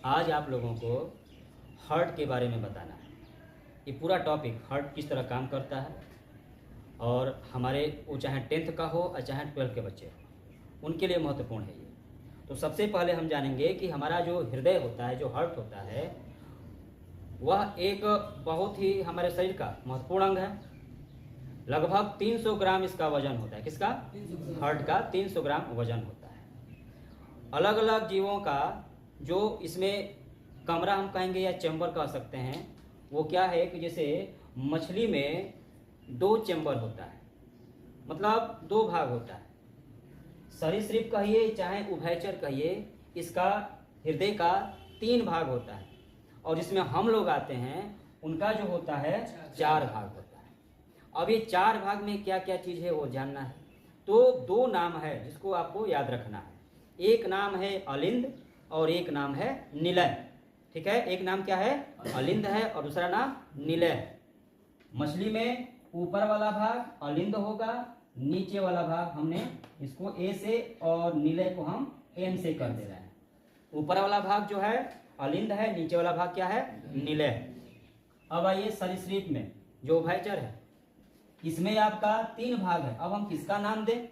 आज आप लोगों को हार्ट के बारे में बताना है। ये पूरा टॉपिक हार्ट किस तरह काम करता है और हमारे वो चाहे 10th का हो और चाहे 12th के बच्चे हो, उनके लिए महत्वपूर्ण है ये। तो सबसे पहले हम जानेंगे कि हमारा जो हृदय होता है, जो हार्ट होता है, वह एक बहुत ही हमारे शरीर का महत्वपूर्ण अंग है। लगभग 300 ग्राम इसका वजन होता है। किसका? हार्ट का 300 ग्राम वजन होता है। अलग अलग जीवों का जो इसमें कमरा हम कहेंगे या चैम्बर कह सकते हैं, वो क्या है कि जैसे मछली में 2 चैम्बर होता है, मतलब 2 भाग होता है। सरीसृप कहिए चाहे उभयचर कहिए, इसका हृदय का 3 भाग होता है और जिसमें हम लोग आते हैं उनका जो होता है 4 भाग होता है। अब ये 4 भाग में क्या क्या चीज़ है वो जानना है। तो 2 नाम है जिसको आपको याद रखना है। एक नाम है अलिंद और एक नाम है निलय। ठीक है, एक नाम क्या है? अलिंद है और दूसरा नाम निलय है। मछली में ऊपर वाला भाग अलिंद होगा, नीचे वाला भाग हमने इसको ए से और निलय को हम एन से कर दे रहे हैं। ऊपर वाला भाग जो है अलिंद है, नीचे वाला भाग क्या है? निलय है। अब आइए सरीसृप में जो उभयचर है, इसमें आपका 3 भाग है। अब हम किसका नाम दें?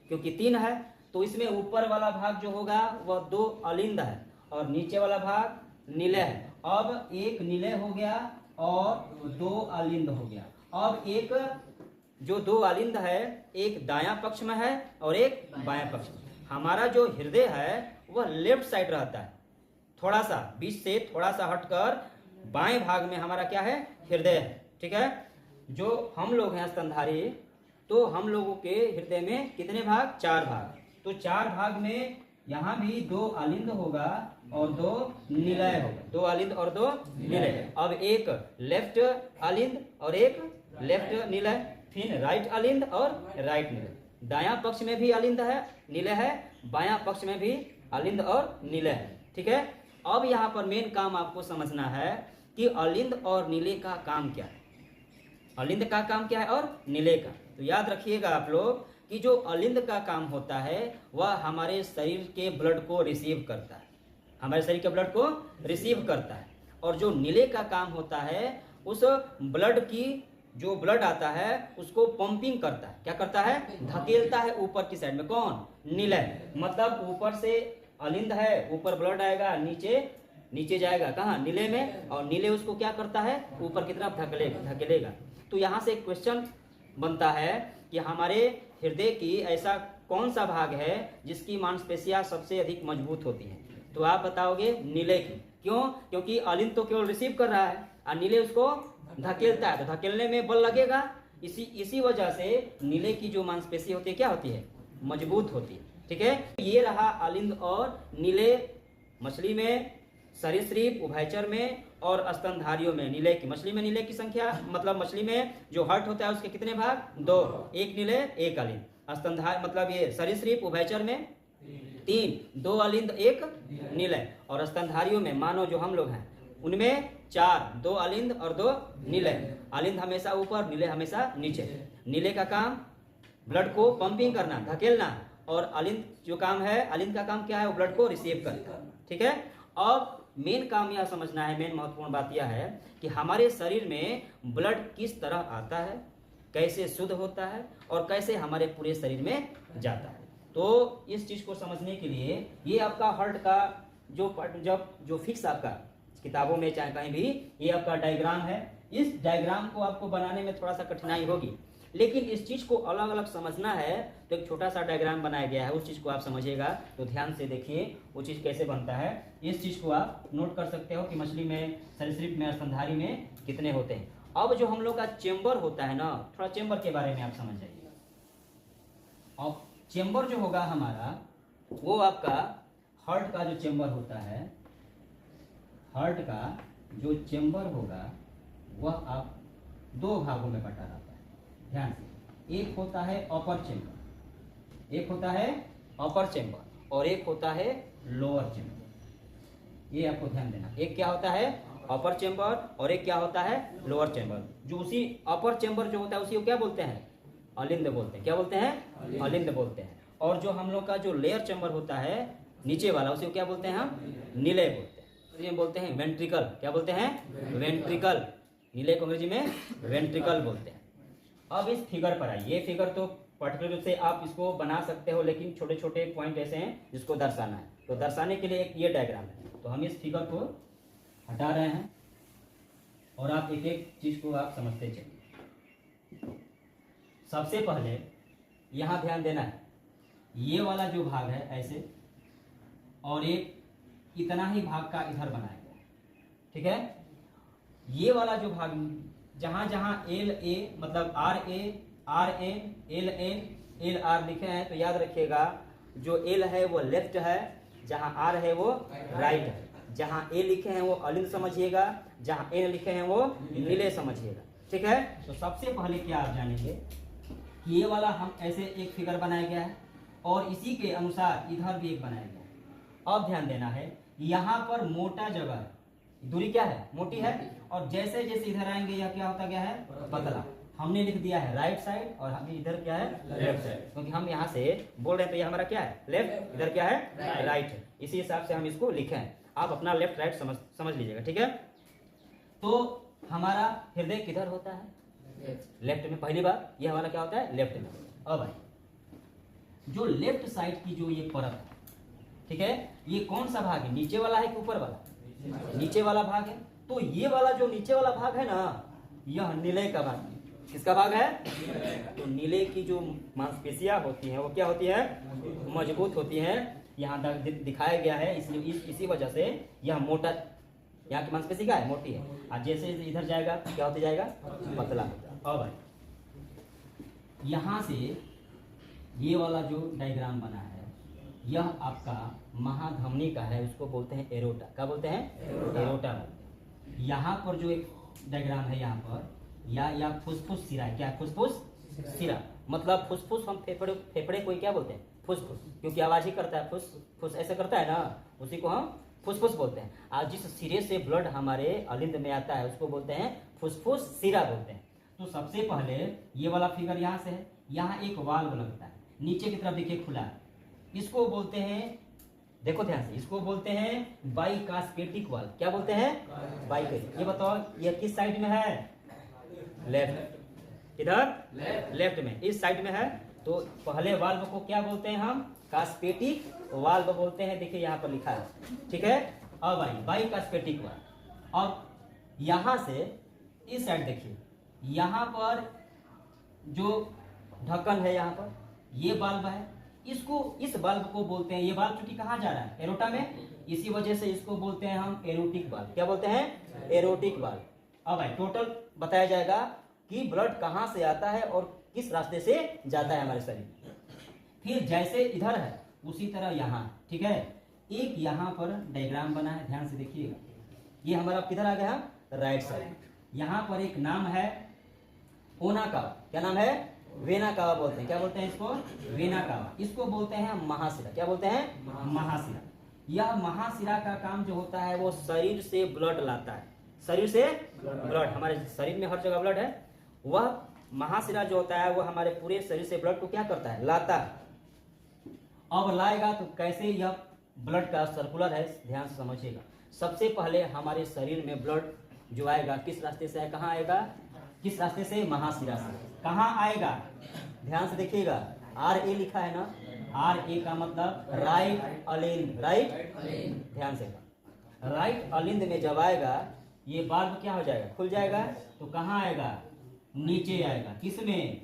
क्योंकि 3 है तो इसमें ऊपर वाला भाग जो होगा वह 2 अलिंद है और नीचे वाला भाग निलय है। अब एक निलय हो गया और 2 अलिंद हो गया। अब एक जो 2 अलिंद है, एक दायां पक्ष में है और एक बायां पक्ष में। हमारा जो हृदय है वह लेफ्ट साइड रहता है, थोड़ा सा बीच से थोड़ा सा हटकर बाएं भाग में हमारा क्या है? हृदय है। ठीक है, जो हम लोग हैं स्तनधारी, तो हम लोगों के हृदय में कितने भाग? 4 भाग। तो 4 भाग में यहाँ भी 2 अलिंद होगा और 2 निलय होगा। 2 अलिंद और 2 निलय। अब एक लेफ्ट अलिंद और एक लेफ्ट निलय, फिर राइट अलिंद और राइट निलय। दायां पक्ष में भी अलिंद है, निलय है, बायां पक्ष में भी अलिंद और निलय है। ठीक है, अब यहाँ पर मेन काम आपको समझना है कि अलिंद और निलय का काम क्या है। अलिंद का काम क्या है और निलय का? तो याद रखिएगा आप लोग कि जो अलिंद का काम होता है वह हमारे शरीर के ब्लड को रिसीव करता है, हमारे शरीर के ब्लड को रिसीव करता है। और जो निलय का काम होता है उस ब्लड की, जो ब्लड आता है उसको पंपिंग करता है। क्या करता है? धकेलता है ऊपर की साइड में। कौन? निलय। मतलब ऊपर से अलिंद है, ऊपर ब्लड आएगा, नीचे जाएगा कहाँ? निलय में, और निलय उसको क्या करता है? ऊपर की तरफ धकेलेगा। तो यहाँ से एक क्वेश्चन बनता है कि हमारे हृदय की ऐसा कौन सा भाग है जिसकी मांसपेशियां सबसे अधिक मजबूत होती हैं? तो आप बताओगे निलय की। क्यों? क्योंकि अलिंद तो केवल रिसीव कर रहा है और निलय उसको धकेलता है, तो धकेलने में बल लगेगा। इसी वजह से निलय की जो मांसपेशी होती है क्या होती है? मजबूत होती है। ठीक है, ये रहा अलिंद और निलय मछली में, सरीसृप उभयचर में और स्तनधारियों में निलय की। मछली में निलय की संख्या, मतलब मछली में जो हार्ट होता है उसके कितने भाग? 2, एक निलय एक अलिंद। स्तनधार मतलब ये सरीसृप उभयचर में 3, 2 अलिंद एक निलय। और स्तनधारियों में मानो जो हम लोग हैं उनमें 4, 2 अलिंद और 2 निलय। अलिंद हमेशा ऊपर, निलय हमेशा नीचे। निलय का काम ब्लड को पंपिंग करना, धकेलना, और अलिंद जो काम है, अलिंद का काम क्या है? वो ब्लड को रिसीव करना। ठीक है, अब मेन काम यह समझना है, मेन महत्वपूर्ण बात यह है कि हमारे शरीर में ब्लड किस तरह आता है, कैसे शुद्ध होता है और कैसे हमारे पूरे शरीर में जाता है। तो इस चीज को समझने के लिए ये आपका हार्ट का जो फिक्स आपका किताबों में चाहे कहीं भी, ये आपका डायग्राम है। इस डायग्राम को आपको बनाने में थोड़ा सा कठिनाई होगी, लेकिन इस चीज को अलग अलग समझना है तो एक छोटा सा डायग्राम बनाया गया है, उस चीज को आप समझिएगा। तो ध्यान से देखिए वो चीज कैसे बनता है। इस चीज को आप नोट कर सकते हो कि मछली में, सरीसृप में, स्तनधारी में कितने होते हैं। अब जो हम लोग का चेम्बर होता है ना, थोड़ा चेम्बर के बारे में आप समझ जाइए। अब चेम्बर जो होगा हमारा, वो आपका हार्ट का जो चेम्बर होता है, हार्ट का जो चेम्बर होगा वह आप 2 भागों में बटा रहता है। ध्यान से, एक होता है अपर चेम्बर, एक होता है अपर चेम्बर और एक होता है लोअर चेम्बर। ये आपको ध्यान देना। एक क्या होता है? अपर चेम्बर और एक क्या होता है? Lower chamber. जो उसी अपर चेम्बर जो होता है उसी को क्या बोलते हैं? अलिंद बोलते हैं। क्या बोलते हैं? अलिंद बोलते हैं। और जो हम लोग का जो लेयर चेम्बर होता है नीचे वाला, उसी को क्या बोलते हैं हम? निलय बोलते हैं। अंग्रेजी में बोलते हैं वेंट्रिकल। क्या बोलते हैं? वेंट्रिकल। नीले को अंग्रेजी में वेंट्रिकल बोलते हैं। अब इस फिगर पर आइए। ये फिगर तो पर्टिकुलर रूप से आप इसको बना सकते हो, लेकिन छोटे छोटे पॉइंट ऐसे हैं जिसको दर्शाना है। तो दर्शाने के लिए एक ये डायग्राम है, तो हम इस फिगर को हटा रहे हैं और आप एक एक चीज को आप समझते चलिए। सबसे पहले यहाँ ध्यान देना है, ये वाला जो भाग है ऐसे, और एक इतना ही भाग का इधर बनाया गया है, ठीक है। ये वाला जो भाग जहां जहां एल ए मतलब R N L N L R लिखे हैं, तो याद रखिएगा जो एल है वो लेफ्ट है, जहां आर है वो राइट है, जहां ए लिखे हैं वो अलिंद समझिएगा, जहां एन लिखे हैं वो नीले समझिएगा, ठीक है। तो सबसे पहले क्या आप जानेंगे कि ये वाला हम ऐसे एक फिगर बनाया गया है और इसी के अनुसार इधर भी एक बनाया गया है। अब ध्यान देना है, यहाँ पर मोटा जगह है, दूरी क्या है? मोटी है, और जैसे जैसे इधर आएंगे यह क्या होता गया है? पतला। हमने लिख दिया है राइट साइड और हमें इधर क्या है? लेफ्ट साइड, क्योंकि हम यहाँ से बोल रहे हैं तो ये हमारा क्या है? लेफ्ट। इधर क्या है? राइट है। इसी हिसाब से हम इसको लिखे हैं। आप अपना लेफ्ट राइट समझ लीजिएगा, ठीक है। तो हमारा हृदय किधर होता है? लेफ्ट में। पहली बात यह हमारा क्या होता है? लेफ्ट में। अब भाई जो लेफ्ट साइड की जो ये परत है, ठीक है, ये कौन सा भाग है? नीचे वाला है कि ऊपर वाला? नीचे वाला भाग है। तो ये वाला जो नीचे वाला भाग है ना, यह नीले का भाग है। किसका भाग है? तो नीले की जो मांसपेशियां होती हैं वो क्या होती है? मजबूत होती हैं। यहाँ दिखाया गया है, इसलिए इसी वजह से यह मोटा, यहाँ की मांसपेशी क्या है? मोटी है। और जैसे इधर जाएगा क्या होते जाएगा? पतला। अब भाई यहाँ से ये वाला जो डायग्राम बना है, यह आपका महाधमनी का है, उसको बोलते हैं एरोटा। क्या बोलते हैं? एरोटा बोलते हैं। यहाँ पर जो एक डायग्राम है, यहाँ पर या फुसफुस सिरा। क्या? फुसफुस सिरा। मतलब फुसफुस हम फेफड़े को क्या बोलते हैं? फुसफुस, क्योंकि आवाज ही करता है, फुस फुस ऐसे करता है ना, उसी को हम फुसफुस बोलते हैं। आज जिस सिरे से ब्लड हमारे अलिंद में आता है उसको बोलते हैं फुसफुस सिरा बोलते हैं। तो सबसे पहले ये वाला फिगर यहाँ से है, यहाँ एक वाल्व लगता है, नीचे की तरफ देखिए खुला है, इसको बोलते हैं, देखो ध्यान से, इसको बोलते हैं बाइकास्पेटिक वाल्व। क्या बोलते हैं? बाइकास्पेटिक। ये बताओ ये किस साइड में है? लेफ्ट। इधर लेफ्ट में, इस साइड में है। तो पहले वाल्व को क्या बोलते हैं हम? कास्पेटिक वाल्व बोलते हैं। देखिए यहाँ पर लिखा है, ठीक है। अब आई बाइकास्पेटिक वाल्व। और यहाँ से इस साइड देखिए, यहाँ पर जो ढक्कन है, यहाँ पर ये वाल्व है, इसको, इस वाल्व को बोलते हैं, ये वाल्व चूंकि कहाँ जा रहा है? एरोटा में, इसी वजह से इसको बोलते हैं हम एरोटिक वाल्व। क्या बोलते हैं? Aortic valve. अब भाई टोटल बताया जाएगा कि ब्लड कहाँ से आता है और किस रास्ते से जाता है हमारे शरीर। फिर जैसे इधर है उसी तरह यहाँ, ठीक है। एक यहाँ पर डायग्राम बना है, ध्यान से देखिएगा। ये हमारा किधर आ गया? Right side. यहाँ पर एक नाम है ओना कावा। क्या नाम है? वेना कावा बोलते हैं। क्या बोलते हैं इसको? Vena cava. इसको बोलते हैं महाशिरा। क्या बोलते हैं? महाशिरा। यह महाशिरा का काम जो होता है वो शरीर से ब्लड लाता है। शरीर से ब्लड, हमारे शरीर में हर जगह ब्लड है, वह महाशिरा जो होता है वो हमारे पूरे शरीर से ब्लड को क्या करता है? लाता है। अब लाएगा तो कैसे? यह ब्लड का सर्कुलर है, ध्यान से समझिएगा। सबसे पहले हमारे शरीर में ब्लड जो आएगा किस रास्ते से है? कहाँ आएगा? किस रास्ते से? महाशिरा से। कहाँ आएगा? ध्यान से देखिएगा, आर ए लिखा है ना, आर ए का मतलब राइट अलिंद। राइट, ध्यान से, राइट अलिंद में जब आएगा ये वाल्व क्या हो जाएगा? खुल जाएगा। तो कहाँ आएगा? नीचे आएगा। किसमें?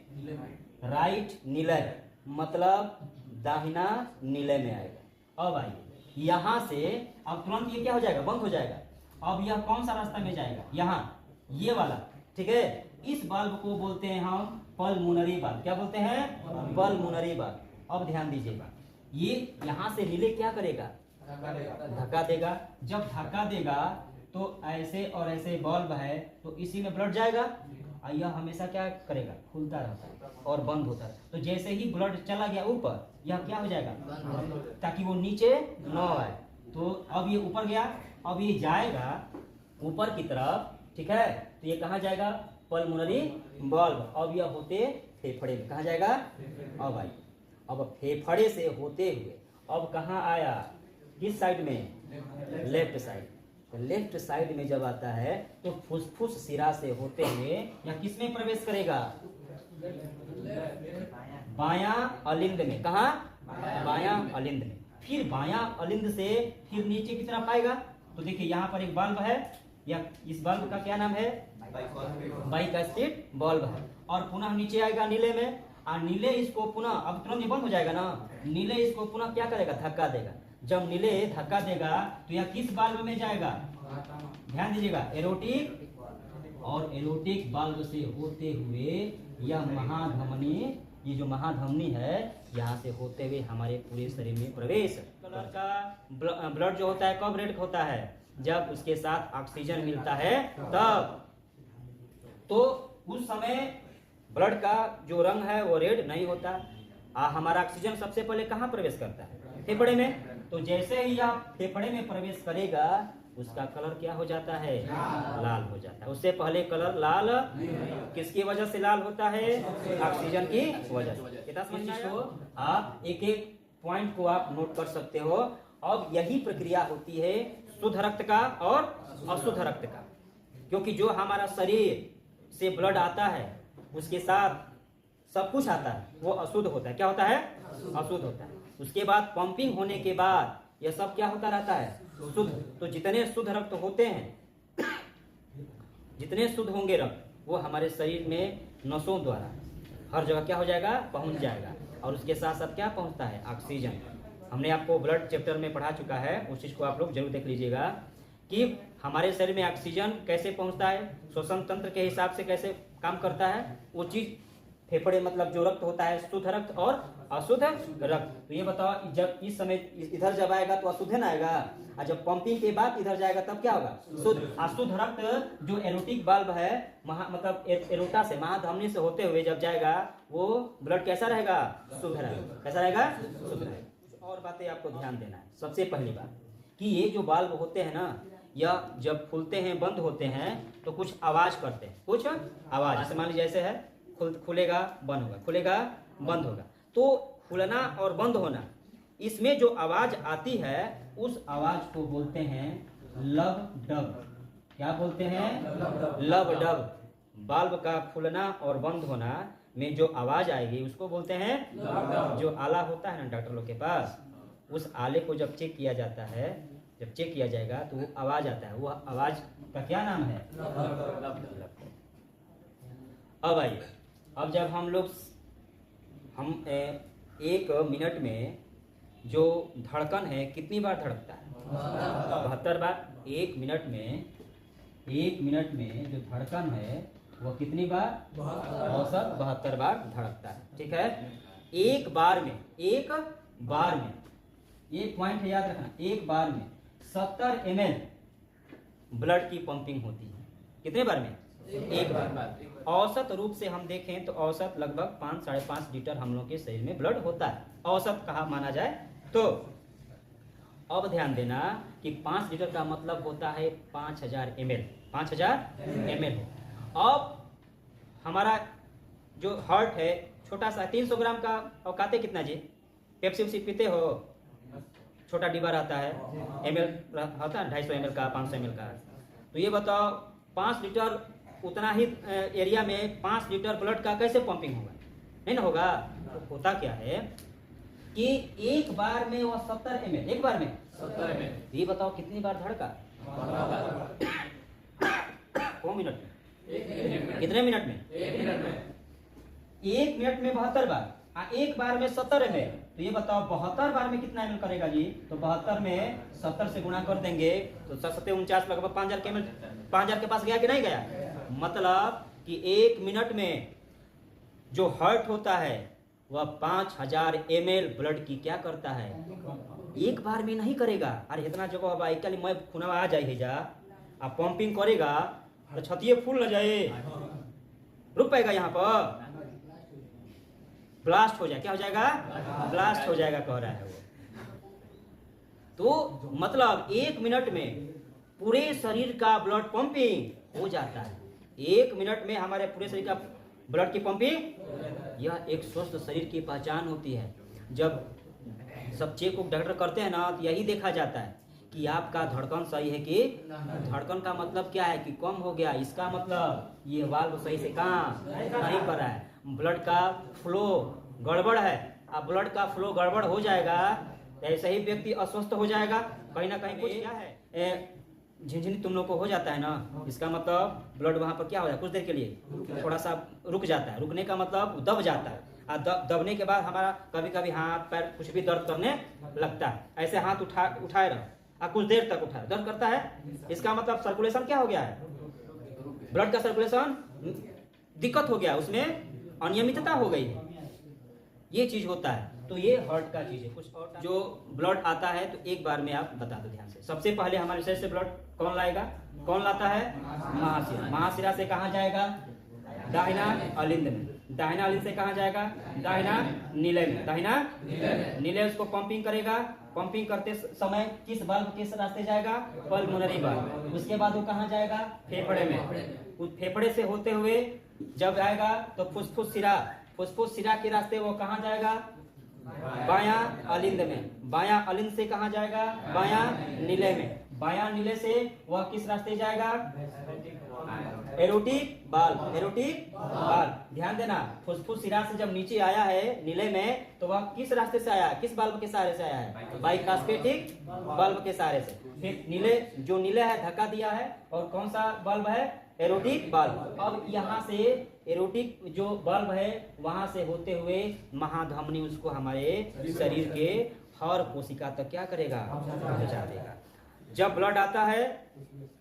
राइट निलय, मतलब दाहिना निलय में आएगा। अब आइए यहाँ से, अब तुरंत ये क्या हो जाएगा? बंद हो जाएगा। अब यह कौन सा रास्ता में जाएगा? यहाँ, ये वाला, ठीक है। इस वाल्व को बोलते हैं हम पल्मोनरी वाल्व। क्या बोलते हैं? Pulmonary valve. अब ध्यान दीजिएगा, ये यहाँ से नीले क्या करेगा? धक्का देगा। जब धक्का देगा तो ऐसे और ऐसे वाल्व है, तो इसी में ब्लड जाएगा और यह हमेशा क्या करेगा? खुलता रहता है और बंद होता है। तो जैसे ही ब्लड चला गया ऊपर, यह क्या हो जाएगा? ताकि वो नीचे न आए। तो अब ये ऊपर गया, अब ये जाएगा ऊपर की तरफ, ठीक है। तो ये कहाँ जाएगा? Pulmonary valve. अब यह होते फेफड़े में, कहाँ जाएगा? अब भाई, अब फेफड़े से होते हुए अब कहाँ आया? किस साइड में? Left side. लेफ्ट साइड में जब आता है तो फुसफुस सिरा से होते हुए या किस में प्रवेश करेगा? बायां अलिंद में। कहा? बायां अलिंद में। फिर बायां अलिंद से फिर नीचे की तरफ आएगा। तो देखिए यहाँ पर एक बल्ब है, या इस बल्ब का क्या नाम है? बाइकास्टेट बल्ब है। और पुनः नीचे आएगा नीले में, और नीले इसको पुनः, अब तुरंत ये बंद हो जाएगा ना, नीले इसको पुनः क्या करेगा? धक्का देगा। जब नीले धक्का देगा तो यह किस बल्ब में जाएगा? ध्यान दीजिएगा, एरोटिक, और एरोटिक बल्ब से होते हुए यह महाधमनी, ये जो महाधमनी है यहाँ से होते हुए हमारे पूरे शरीर में प्रवेश। कलर का ब्लड जो होता है कब रेड होता है? जब उसके साथ ऑक्सीजन मिलता है तब। तो उस समय ब्लड का जो रंग है वो रेड नहीं होता। हमारा ऑक्सीजन सबसे पहले कहाँ प्रवेश करता है? फेफड़े में। तो जैसे ही यह फेफड़े में प्रवेश करेगा उसका कलर क्या हो जाता है? लाल हो जाता है। उससे पहले कलर लाल किसकी वजह से लाल होता है? ऑक्सीजन की वजह से। आप एक एक पॉइंट को आप नोट कर सकते हो। अब यही प्रक्रिया होती है शुद्ध रक्त का और अशुद्ध रक्त का, क्योंकि जो हमारा शरीर से ब्लड आता है उसके साथ सब कुछ आता है, वो अशुद्ध होता है। क्या होता है? अशुद्ध होता है। उसके बाद पंपिंग होने के बाद यह सब क्या होता रहता है? शुद्ध। तो जितने शुद्ध रक्त होते हैं, जितने शुद्ध होंगे रक्त, वो हमारे शरीर में नसों द्वारा हर जगह क्या हो जाएगा? पहुंच जाएगा। और उसके साथ साथ क्या पहुंचता है? ऑक्सीजन। हमने आपको ब्लड चैप्टर में पढ़ा चुका है, उस चीज को आप लोग जरूर देख लीजिएगा कि हमारे शरीर में ऑक्सीजन कैसे पहुंचता है, श्वसन तंत्र के हिसाब से कैसे काम करता है, वो चीज फेफड़े मतलब जो रक्त होता है शुद्ध रक्त और अशुद्ध रक्त। तो ये बताओ, जब इस समय इधर जब आएगा तो अशुद्ध न आएगा, और जब पंपिंग के बाद इधर जाएगा तब क्या होगा? शुद्ध। अशुद्ध रक्त जो एरोटिक बल्ब है मतलब एरोटा से, महाधमनी से होते हुए जब जाएगा वो ब्लड कैसा रहेगा? शुद्ध रहेगा। कैसा रहेगा? शुद्ध रहेगा। और बातें आपको ध्यान देना है। सबसे पहली बात कि ये जो बल्ब होते हैं ना, यह जब खुलते हैं बंद होते हैं तो कुछ आवाज करते हैं, कुछ आवाज। जैसे मान लीजिए ऐसे है, खुलेगा बंद होगा, खुलेगा बंद होगा। तो खुलना और बंद होना, इसमें जो आवाज आती है उस आवाज को बोलते हैं लब डब। क्या बोलते हैं? लब डब। बल्ब का खुलना और बंद होना में जो आवाज आएगी उसको बोलते हैं जो आला होता है ना डॉक्टर लोग के पास, उस आले को जब चेक किया जाता है, जब चेक किया जाएगा तो वो आवाज आता है, वो आवाज का क्या नाम है? अब आइए, अब जब हम लोग एक मिनट में जो धड़कन है कितनी बार धड़कता है? 72 बार। एक मिनट में जो धड़कन है वो कितनी बार? औसत 72 बार धड़कता है। ठीक है। एक बार में एक पॉइंट है याद रखना, एक बार में 70 ml ब्लड की पंपिंग होती है। कितने बार में? एक बार। औसत रूप से हम देखें तो औसत लगभग 5-5.5 लीटर हम लोग के शरीर में ब्लड होता है, औसत कहा माना जाए तो। अब ध्यान देना कि 5 लीटर का मतलब होता है 5000 ml। 5000 ml हो। अब हमारा जो हार्ट है छोटा सा 300 ग्राम का औकाते कितना जी? पेप्सी उप्सी पीते हो? छोटा डिब्बा रहता है, ml होता है 250 ml का, 500 ml का। तो ये बताओ 5 लीटर उतना ही एरिया में 5 लीटर ब्लड का कैसे पंपिंग होगा? नहीं ना होगा। तो होता क्या है कि एक बार में वो 70 ml, एक बार में 70 ml। ये बताओ कितनी बार धड़का? को मिनट में? कितने मिनट में? 1 मिनट में 72 बार, एक बार में 70 ml। तो ये बताओ 72 बार में कितना ml करेगा जी? तो 72 में 70 से गुणा कर देंगे तो 749 लगभग 5000 के ml, 5000 के पास गया कि नहीं गया? मतलब कि 1 मिनट में जो हार्ट होता है वह 5000 ml ब्लड की क्या करता है? एक बार में नहीं करेगा। अरे इतना जगह भाई कल मैं खुनवा आ जाए जा, आप पंपिंग करेगा तो छतिए फूल न जाए, रुक पाएगा यहाँ पर, ब्लास्ट हो जाए। क्या हो जाएगा? ब्लास्ट हो जाएगा कह रहा है वो। तो मतलब 1 मिनट में पूरे शरीर का ब्लड पंपिंग हो जाता है। 1 मिनट में हमारे पूरे शरीर का ब्लड की पंपिंग, यह एक स्वस्थ शरीर की पहचान होती है। जब सब चेक डॉक्टर करते हैं ना तो यही देखा जाता है कि आपका धड़कन सही है कि धड़कन का मतलब क्या है कि कम हो गया, इसका मतलब ये वाल्व सही से काम नहीं कर रहा है। ब्लड का फ्लो गड़बड़ है, अब ब्लड का फ्लो गड़बड़ हो जाएगा तो ऐसे ही व्यक्ति अस्वस्थ हो जाएगा, कहीं ना कहीं कुछ क्या है झिनझिनी तुम लोग को हो जाता है ना, इसका मतलब ब्लड वहां पर क्या हो जाता है, कुछ देर के लिए थोड़ा सा रुक जाता है। रुकने का मतलब दब जाता है, और दबने के बाद हमारा कभी कभी हाथ पैर कुछ भी दर्द करने लगता है। ऐसे हाथ उठाए रहो, कुछ देर तक उठाए, दर्द करता है, इसका मतलब सर्कुलेशन क्या हो गया है, ब्लड का सर्कुलेशन दिक्कत हो गया, उसमें अनियमितता हो गई है, ये चीज होता है। तो ये हार्ट का चीज है। कुछ और जो ब्लड आता है तो एक बार में आप बता दो ध्यान से। सबसे पहले हमारे शरीर से ब्लड कौन लाएगा, कौन लाता है, महाशिरा। महाशिरा से कहाँ जाएगा, दाहिना अलिंद में। दाहिना अलिंद से कहाँ जाएगा, दाहिना नीले में। दाहिना नीले उसको पंपिंग करेगा, पंपिंग करते समय किस वाल्व किस रास्ते जाएगा, पल्मोनरी वाल्व। उसके बाद वो कहाँ जाएगा, फेफड़े में। उस फेफड़े से होते हुए जब आएगा तो फुसफुस सिरा, फुसफुस सिरा के रास्ते वो कहाँ जाएगा, बायां अलिंद में। बायां अलिंद से कहाँ जाएगा, बायां नीले में। बायां नीले से वह किस रास्ते जाएगा, एरोटिक बाल्व। एरोटिक बाल्व ध्यान देना, फुसफुस सिरा से जब नीचे आया है नीले में तो वह किस रास्ते से आया है, किस बाल्व के सहारे से आया है, बाइकास्पेटिक बाल्व के सहारे से। फिर नीले जो नीले है धक्का दिया है, और कौन सा बाल्व है, एरोटिक बाल्व। अब यहाँ से एरोटिक जो बाल्व है वहां से होते हुए महाधमनी उसको हमारे शरीर के हर कोशिका तक क्या करेगा, पहुंचा देगा। जब ब्लड आता है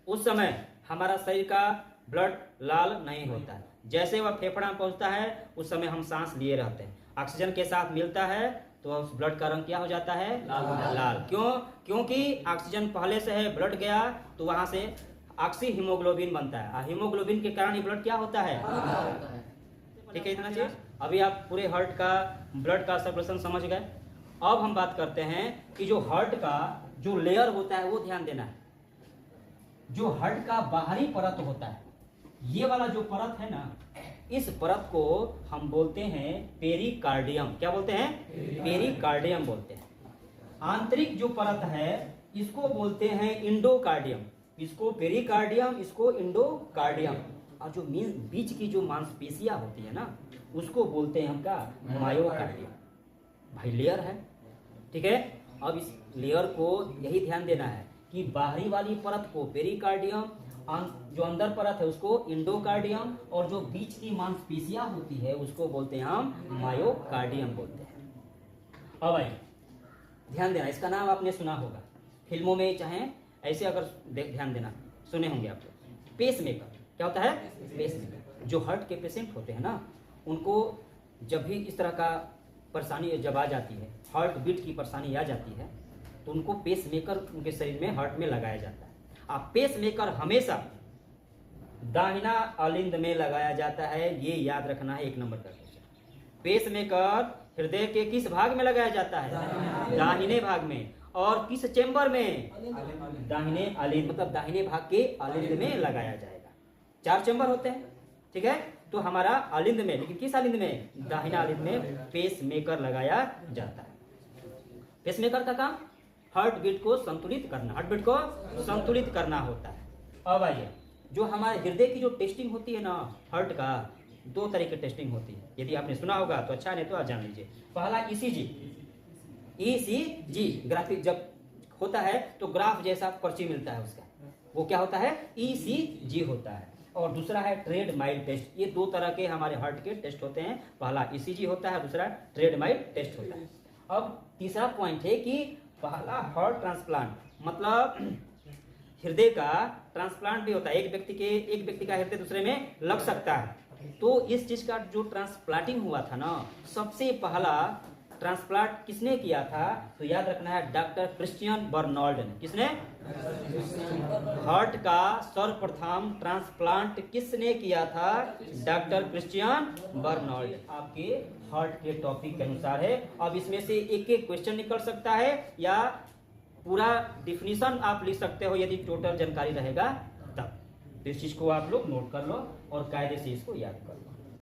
उस समय हमारा शरीर का ब्लड लाल नहीं होता है। जैसे वह फेफड़ा में पहुंचता है उस समय हम सांस लिए रहते हैं, ऑक्सीजन के साथ मिलता है तो उस ब्लड का रंग क्या हो जाता है, लाल। क्यों, क्योंकि ऑक्सीजन पहले से है, ब्लड गया तो वहां से ऑक्सी हीमोग्लोबिन बनता है, हीमोग्लोबिन के कारण ये ब्लड क्या होता है, ठीक है। इतना चीज अभी आप पूरे हार्ट का ब्लड का सर्कुलेशन समझ गए। अब हम बात करते हैं कि जो हार्ट का जो लेयर होता है वो ध्यान देना है। जो हार्ट का बाहरी परत होता है, ये वाला जो परत है ना, इस परत को हम बोलते हैं पेरिकार्डियम। क्या बोलते हैं, पेरिकार्डियम बोलते हैं। आंतरिक जो परत है इसको बोलते हैं इंडोकार्डियम। इसको पेरिकार्डियम, इसको इंडोकार्डियम। और जो बीच की जो मांसपेशियां होती है ना उसको बोलते हैं हम क्या, मायोकार्डियम। भाई लेयर है, ठीक है। अब इस लेयर को यही ध्यान देना है कि बाहरी वाली परत को पेरिकार्डियम, जो अंदर परत है उसको इंडोकार्डियम, और जो बीच की मांसपेशियां होती है उसको बोलते हैं हम मायोकार्डियम बोलते हैं। अब भाई ध्यान देना, इसका नाम आपने सुना होगा फिल्मों में, चाहे ऐसे अगर ध्यान देना सुने होंगे आप लोग। पेसमेकर क्या होता है, पेसमेकर। जो हार्ट के पेशेंट होते हैं ना उनको जब भी इस तरह का परेशानी जब आ जाती है, हार्ट बीट की परेशानी आ जाती है तो उनको पेसमेकर उनके शरीर में हार्ट में लगाया जाता है। अब पेसमेकर हमेशा दाहिना अलिंद में लगाया जाता है, ये याद रखना है, 1 नंबर का क्वेश्चन। पेसमेकर हृदय के किस भाग में लगाया जाता है, दाहिने भाग में। और किस चेंबर में, दाहिने अलिंद, मतलब दाहिने भाग के अलिंद में लगाया जाएगा। 4 चेंबर होते हैं, ठीक है। तो हमारा अलिंद में, लेकिन किस अलिंद में, दाहिना अलिंद में पेसमेकर लगाया जाता है। पेसमेकर का काम हार्ट बीट को संतुलित करना, हार्ट बीट को संतुलित करना होता है। अब आइए, जो हमारे हृदय की जो टेस्टिंग होती है ना हार्ट का, 2 तरह की टेस्टिंग होती है। यदि आपने सुना होगा तो अच्छा, नहीं तो आप जान लीजिए। पहला ईसीजी, ईसीजी ग्राफिक जब होता है तो ग्राफ जैसा पर्ची मिलता है उसका, वो क्या होता है, ईसीजी होता है। और दूसरा है ट्रेड माइल टेस्ट। ये 2 तरह के हमारे हार्ट के टेस्ट होते हैं, पहला ईसीजी होता है, दूसरा ट्रेड माइल टेस्ट होता है। अब तीसरा पॉइंट है कि पहला हार्ट ट्रांसप्लांट, मतलब हृदय का ट्रांसप्लांट भी होता है। एक व्यक्ति का हृदय दूसरे में लग सकता है। तो इस चीज का जो ट्रांसप्लांटिंग हुआ था ना, सबसे पहला ट्रांसप्लांट किसने किया था, तो याद रखना है डॉक्टर क्रिश्चियन बर्नाल्ड ने। किसने, हार्ट का सर्वप्रथम ट्रांसप्लांट किसने किया था, डॉक्टर क्रिश्चियन बर्नाल्ड। आपके हार्ट के टॉपिक के अनुसार है। अब इसमें से एक एक क्वेश्चन निकल सकता है या पूरा डिफिनीशन आप लिख सकते हो, यदि टोटल जानकारी रहेगा तब। तो इस चीज को आप लोग नोट कर लो और कायदे से इसको याद कर लो।